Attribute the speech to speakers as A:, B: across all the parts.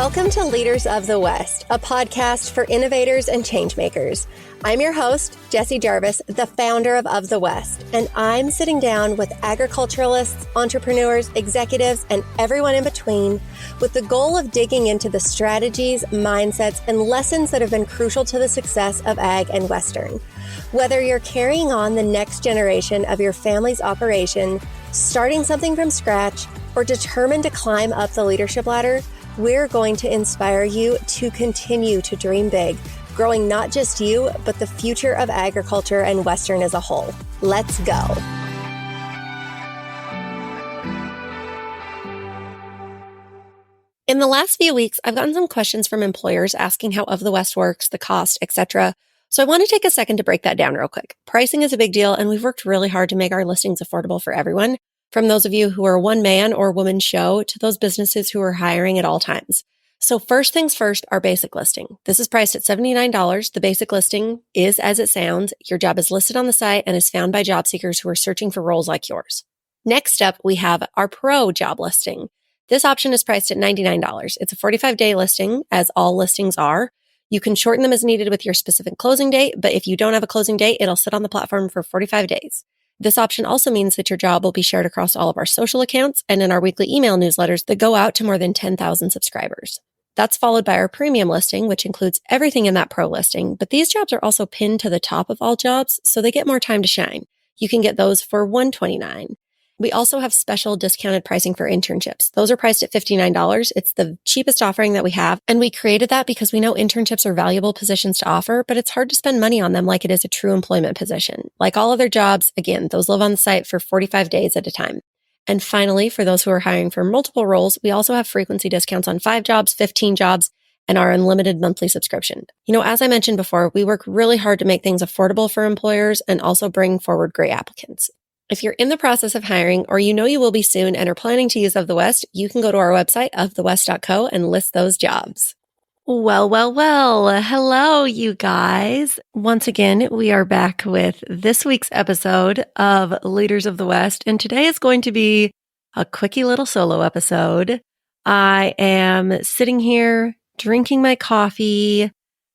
A: Welcome to Leaders of the West, a podcast for innovators and changemakers. I'm your host, Jessie Jarvis, the founder of the West, and I'm sitting down with agriculturalists, entrepreneurs, executives, and everyone in between with the goal of digging into the strategies, mindsets, and lessons that have been crucial to the success of ag and Western. Whether you're carrying on the next generation of your family's operation, starting something from scratch, or determined to climb up the leadership ladder, we're going to inspire you to continue to dream big, growing not just you, but the future of agriculture and Western as a whole. Let's go. In the last few weeks, I've gotten some questions from employers asking how Of the West works, the cost, etc. So I want to take a second to break that down real quick. Pricing is a big deal, and we've worked really hard to make our listings affordable for everyone, from those of you who are a one-man or woman show to those businesses who are hiring at all times. So first things first, our basic listing. This is priced at $79. The basic listing is as it sounds. Your job is listed on the site and is found by job seekers who are searching for roles like yours. Next up, we have our pro job listing. This option is priced at $99. It's a 45-day listing, as all listings are. You can shorten them as needed with your specific closing date, but if you don't have a closing date, it'll sit on the platform for 45 days. This option also means that your job will be shared across all of our social accounts and in our weekly email newsletters that go out to more than 10,000 subscribers. That's followed by our premium listing, which includes everything in that pro listing, but these jobs are also pinned to the top of all jobs, so they get more time to shine. You can get those for $129. We also have special discounted pricing for internships. Those are priced at $59. It's the cheapest offering that we have, and we created that because we know internships are valuable positions to offer, but it's hard to spend money on them like it is a true employment position. Like all other jobs, again, those live on the site for 45 days at a time. And finally, for those who are hiring for multiple roles, we also have frequency discounts on 5 jobs, 15 jobs, and our unlimited monthly subscription. You know, as I mentioned before, we work really hard to make things affordable for employers and also bring forward great applicants. If you're in the process of hiring, or you know you will be soon and are planning to use Of the West, you can go to our website, ofthewest.co, and list those jobs. Well. Hello, you guys. Once again, we are back with this week's episode of Leaders of the West, and today is going to be a quickie little solo episode. I am sitting here drinking my coffee,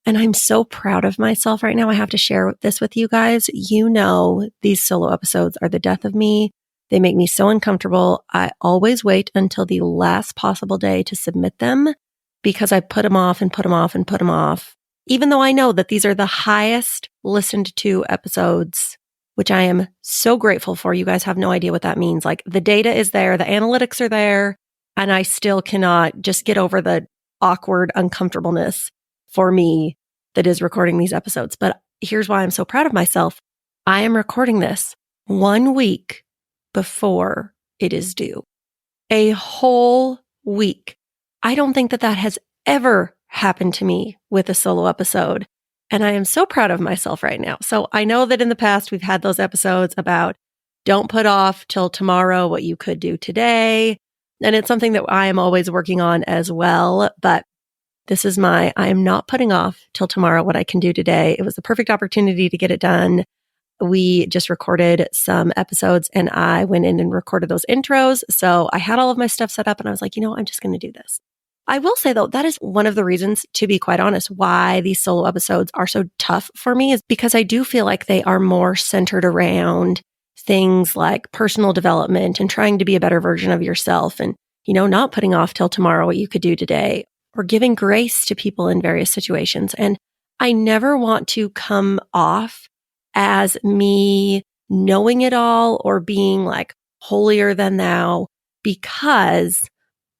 A: and I'm so proud of myself right now. I have to share this with you guys. You know, these solo episodes are the death of me. They make me so uncomfortable. I always wait until the last possible day to submit them because I put them off and put them off and put them off. Even though I know that these are the highest listened to episodes, which I am so grateful for. You guys have no idea what that means. Like, the data is there, the analytics are there, and I still cannot just get over the awkward uncomfortableness for me that is recording these episodes. But here's why I'm so proud of myself. I am recording this 1 week before it is due. A whole week. I don't think that has ever happened to me with a solo episode. And I am so proud of myself right now. So I know that in the past we've had those episodes about don't put off till tomorrow what you could do today. And it's something that I am always working on as well. But this is I am not putting off till tomorrow what I can do today. It was the perfect opportunity to get it done. We just recorded some episodes and I went in and recorded those intros. So I had all of my stuff set up and I was like, I'm just going to do this. I will say though, that is one of the reasons, to be quite honest, why these solo episodes are so tough for me, is because I do feel like they are more centered around things like personal development and trying to be a better version of yourself and, not putting off till tomorrow what you could do today, or giving grace to people in various situations. And I never want to come off as me knowing it all or being like holier than thou, because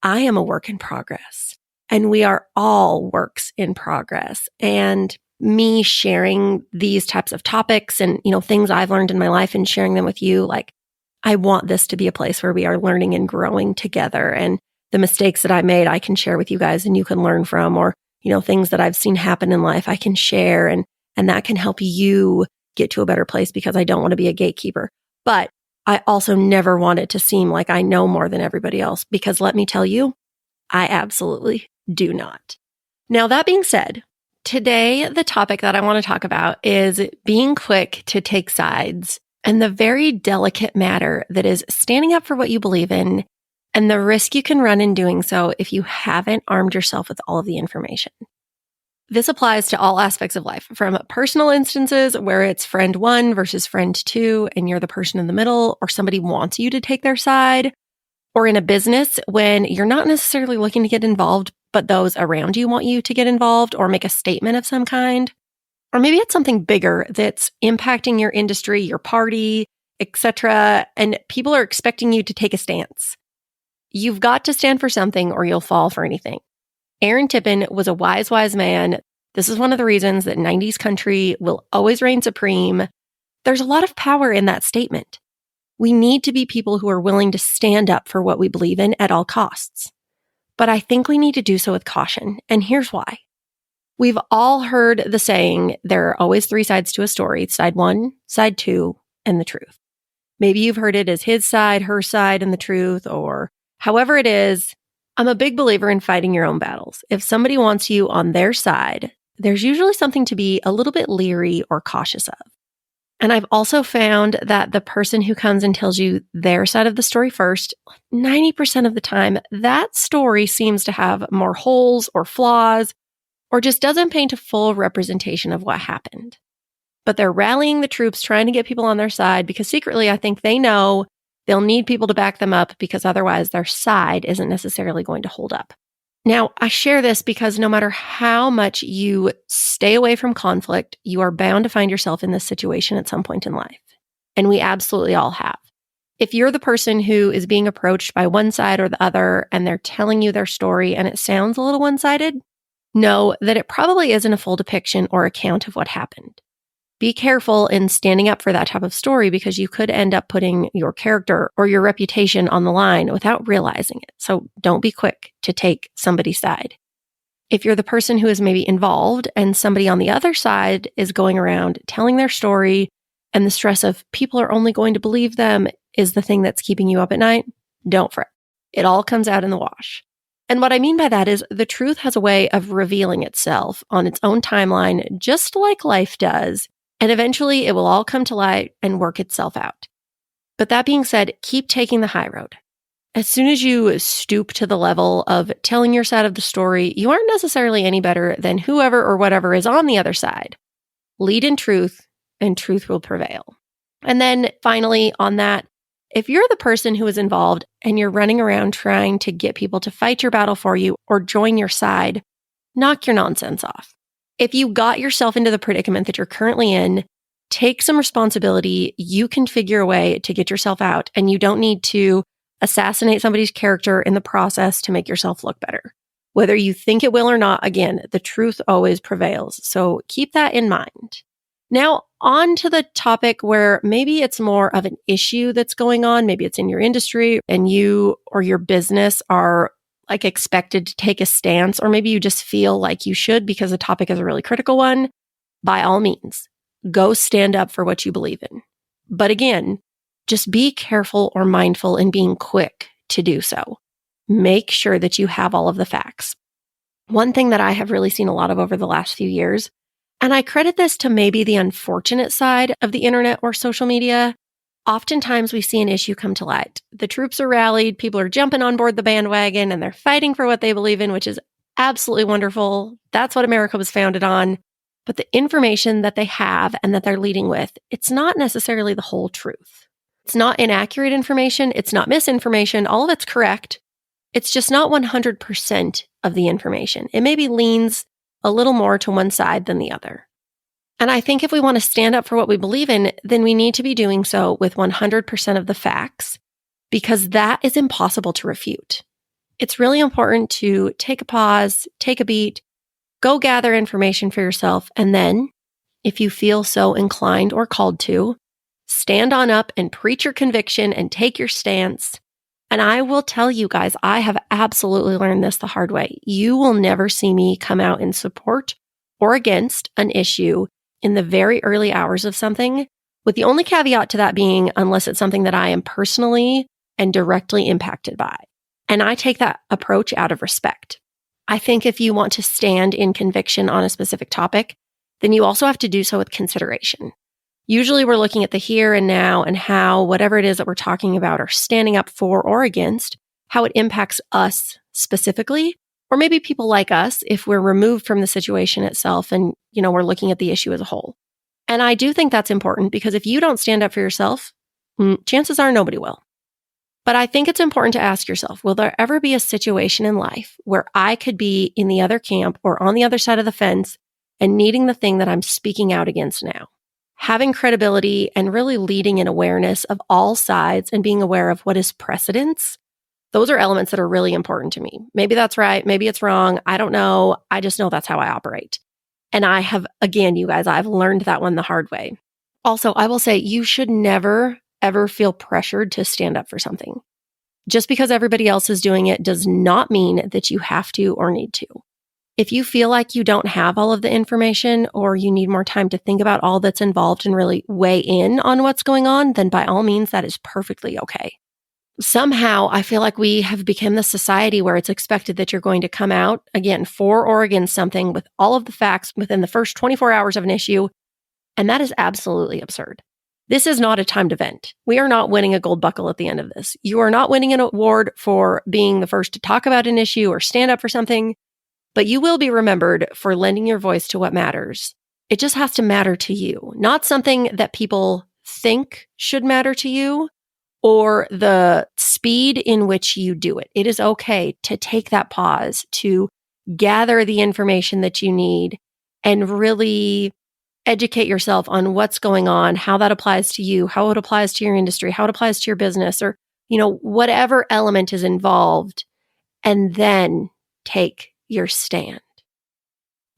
A: I am a work in progress and we are all works in progress. And me sharing these types of topics and, things I've learned in my life and sharing them with you, like, I want this to be a place where we are learning and growing together. And the mistakes that I made, I can share with you guys and you can learn from, or, things that I've seen happen in life, I can share and that can help you get to a better place, because I don't want to be a gatekeeper. But I also never want it to seem like I know more than everybody else, because let me tell you, I absolutely do not. Now, that being said, today, the topic that I want to talk about is being quick to take sides and the very delicate matter that is standing up for what you believe in and the risk you can run in doing so if you haven't armed yourself with all of the information. This applies to all aspects of life, from personal instances where it's friend 1 versus friend 2, and you're the person in the middle, or somebody wants you to take their side, or in a business when you're not necessarily looking to get involved, but those around you want you to get involved or make a statement of some kind. Or maybe it's something bigger that's impacting your industry, your party, etc., and people are expecting you to take a stance. You've got to stand for something or you'll fall for anything. Aaron Tippin was a wise man. This is one of the reasons that 90s country will always reign supreme. There's a lot of power in that statement. We need to be people who are willing to stand up for what we believe in at all costs. But I think we need to do so with caution, and here's why. We've all heard the saying, there are always 3 sides to a story, side 1, side 2, and the truth. Maybe you've heard it as his side, her side, and the truth, or however it is. I'm a big believer in fighting your own battles. If somebody wants you on their side, there's usually something to be a little bit leery or cautious of. And I've also found that the person who comes and tells you their side of the story first, 90% of the time, that story seems to have more holes or flaws, or just doesn't paint a full representation of what happened. But they're rallying the troops, trying to get people on their side, because secretly I think they know they'll need people to back them up, because otherwise their side isn't necessarily going to hold up. Now, I share this because no matter how much you stay away from conflict, you are bound to find yourself in this situation at some point in life. And we absolutely all have. If you're the person who is being approached by one side or the other, and they're telling you their story and it sounds a little one-sided, know that it probably isn't a full depiction or account of what happened. Be careful in standing up for that type of story, because you could end up putting your character or your reputation on the line without realizing it. So don't be quick to take somebody's side. If you're the person who is maybe involved and somebody on the other side is going around telling their story, and the stress of people are only going to believe them is the thing that's keeping you up at night, don't fret. It all comes out in the wash. And what I mean by that is the truth has a way of revealing itself on its own timeline, just like life does. And eventually it will all come to light and work itself out. But that being said, keep taking the high road. As soon as you stoop to the level of telling your side of the story, you aren't necessarily any better than whoever or whatever is on the other side. Lead in truth, and truth will prevail. And then finally on that, if you're the person who is involved and you're running around trying to get people to fight your battle for you or join your side, knock your nonsense off. If you got yourself into the predicament that you're currently in, take some responsibility. You can figure a way to get yourself out, and you don't need to assassinate somebody's character in the process to make yourself look better. Whether you think it will or not, again, the truth always prevails. So keep that in mind. Now, on to the topic where maybe it's more of an issue that's going on. Maybe it's in your industry and you or your business are like expected to take a stance, or maybe you just feel like you should because the topic is a really critical one. By all means, go stand up for what you believe in. But again, just be careful or mindful in being quick to do so. Make sure that you have all of the facts. One thing that I have really seen a lot of over the last few years, and I credit this to maybe the unfortunate side of the internet or social media, oftentimes we see an issue come to light. The troops are rallied, people are jumping on board the bandwagon, and they're fighting for what they believe in, which is absolutely wonderful. That's what America was founded on. But the information that they have and that they're leading with, it's not necessarily the whole truth. It's not inaccurate information. It's not misinformation. All of it's correct. It's just not 100% of the information. It maybe leans a little more to one side than the other. And I think if we want to stand up for what we believe in, then we need to be doing so with 100% of the facts, because that is impossible to refute. It's really important to take a pause, take a beat, go gather information for yourself, and then, if you feel so inclined or called to, stand on up and preach your conviction and take your stance. And I will tell you guys, I have absolutely learned this the hard way. You will never see me come out in support or against an issue in the very early hours of something, with the only caveat to that being unless it's something that I am personally and directly impacted by. And I take that approach out of respect. I think if you want to stand in conviction on a specific topic, then you also have to do so with consideration. Usually we're looking at the here and now and how whatever it is that we're talking about or standing up for or against, how it impacts us specifically, or maybe people like us if we're removed from the situation itself and, we're looking at the issue as a whole. And I do think that's important because if you don't stand up for yourself, chances are nobody will. But I think it's important to ask yourself, will there ever be a situation in life where I could be in the other camp or on the other side of the fence and needing the thing that I'm speaking out against now? Having credibility and really leading in awareness of all sides and being aware of what is precedence, those are elements that are really important to me. Maybe that's right. Maybe it's wrong. I don't know. I just know that's how I operate. And I have, again, you guys, I've learned that one the hard way. Also, I will say you should never, ever feel pressured to stand up for something. Just because everybody else is doing it does not mean that you have to or need to. If you feel like you don't have all of the information or you need more time to think about all that's involved and really weigh in on what's going on, then by all means, that is perfectly okay. Somehow, I feel like we have become the society where it's expected that you're going to come out, again, for or against something with all of the facts within the first 24 hours of an issue, and that is absolutely absurd. This is not a time to vent. We are not winning a gold buckle at the end of this. You are not winning an award for being the first to talk about an issue or stand up for something, but you will be remembered for lending your voice to what matters. It just has to matter to you, not something that people think should matter to you or the speed in which you do it. It is okay to take that pause, to gather the information that you need and really educate yourself on what's going on, how that applies to you, how it applies to your industry, how it applies to your business, or, whatever element is involved, and then take your stand.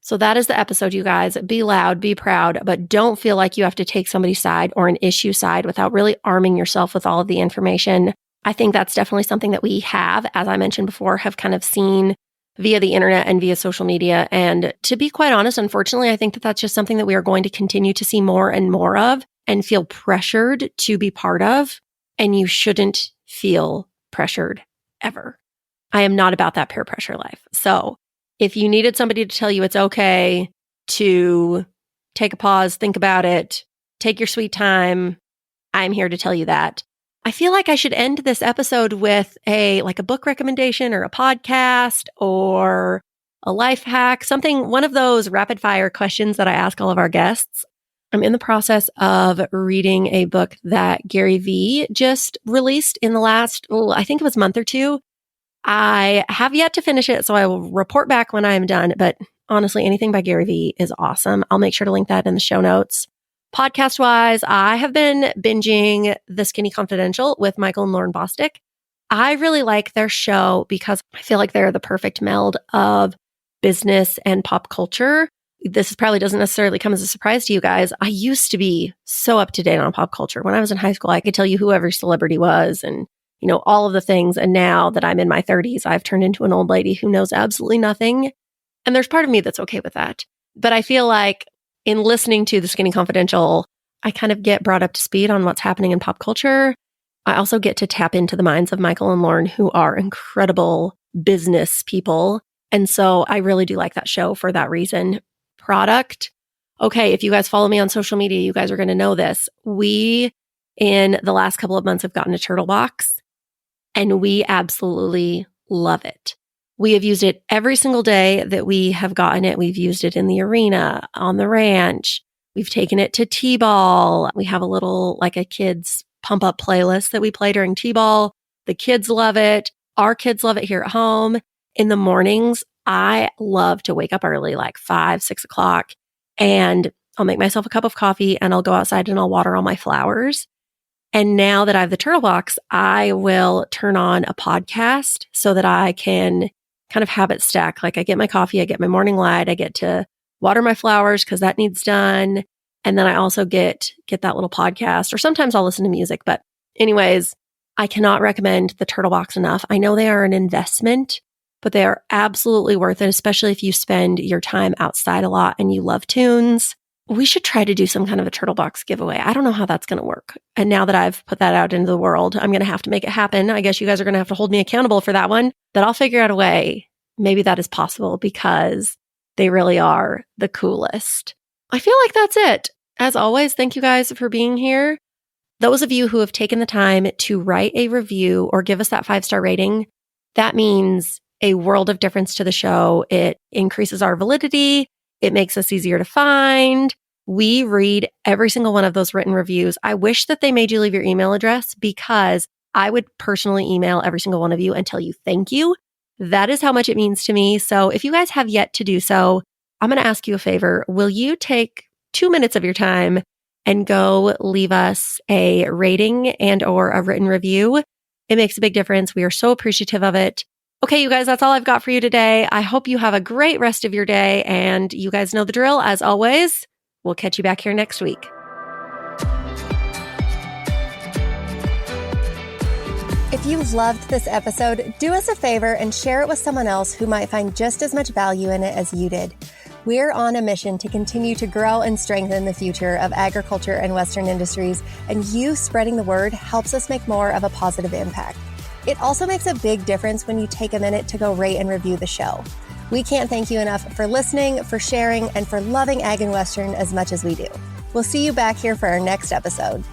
A: So that is the episode, you guys. Be loud, be proud, but don't feel like you have to take somebody's side or an issue side without really arming yourself with all of the information. I think that's definitely something that we have, as I mentioned before, have kind of seen via the internet and via social media. And to be quite honest, unfortunately, I think that that's just something that we are going to continue to see more and more of and feel pressured to be part of. And you shouldn't feel pressured ever. I am not about that peer pressure life. So if you needed somebody to tell you it's okay to take a pause, think about it, take your sweet time, I'm here to tell you that. I feel like I should end this episode with a book recommendation or a podcast or a life hack, one of those rapid fire questions that I ask all of our guests. I'm in the process of reading a book that Gary Vee just released in the last, I think it was a month or two. I have yet to finish it, so I will report back when I am done. But honestly, anything by Gary Vee is awesome. I'll make sure to link that in the show notes. Podcast-wise, I have been binging The Skinny Confidential with Michael and Lauren Bosstick. I really like their show because I feel like they're the perfect meld of business and pop culture. This probably doesn't necessarily come as a surprise to you guys. I used to be so up to date on pop culture. When I was in high school, I could tell you who every celebrity was and, all of the things. And now that I'm in my 30s, I've turned into an old lady who knows absolutely nothing. And there's part of me that's okay with that. But I feel like in listening to The Skinny Confidential, I kind of get brought up to speed on what's happening in pop culture. I also get to tap into the minds of Michael and Lauren, who are incredible business people. And so I really do like that show for that reason. Product. Okay, if you guys follow me on social media, you guys are going to know this. We, in the last couple of months, have gotten a turtle box, and we absolutely love it. We have used it every single day that we have gotten it. We've used it in the arena, on the ranch. We've taken it to T-ball. We have a kids pump up playlist that we play during T-ball. The kids love it. Our kids love it here at home. In the mornings, I love to wake up early, 5, 6 o'clock, and I'll make myself a cup of coffee and I'll go outside and I'll water all my flowers. And now that I have the turtle box, I will turn on a podcast so that I can kind of habit stack. I get my coffee, I get my morning light, I get to water my flowers because that needs done. And then I also get that little podcast, or sometimes I'll listen to music. But anyways, I cannot recommend the turtle box enough. I know they are an investment, but they are absolutely worth it, especially if you spend your time outside a lot and you love tunes. We should try to do some kind of a turtle box giveaway. I don't know how that's going to work. And now that I've put that out into the world, I'm going to have to make it happen. I guess you guys are going to have to hold me accountable for that one, but I'll figure out a way. Maybe that is possible because they really are the coolest. I feel like that's it. As always, thank you guys for being here. Those of you who have taken the time to write a review or give us that 5-star rating, that means a world of difference to the show. It increases our validity. It makes us easier to find. We read every single one of those written reviews. I wish that they made you leave your email address because I would personally email every single one of you and tell you thank you. That is how much it means to me. So if you guys have yet to do so, I'm going to ask you a favor. Will you take 2 minutes of your time and go leave us a rating and or a written review? It makes a big difference. We are so appreciative of it. Okay, you guys, that's all I've got for you today. I hope you have a great rest of your day, and you guys know the drill. As always, we'll catch you back here next week.
B: If you loved this episode, do us a favor and share it with someone else who might find just as much value in it as you did. We're on a mission to continue to grow and strengthen the future of agriculture and Western industries, and you spreading the word helps us make more of a positive impact. It also makes a big difference when you take a minute to go rate and review the show. We can't thank you enough for listening, for sharing, and for loving Ag and Western as much as we do. We'll see you back here for our next episode.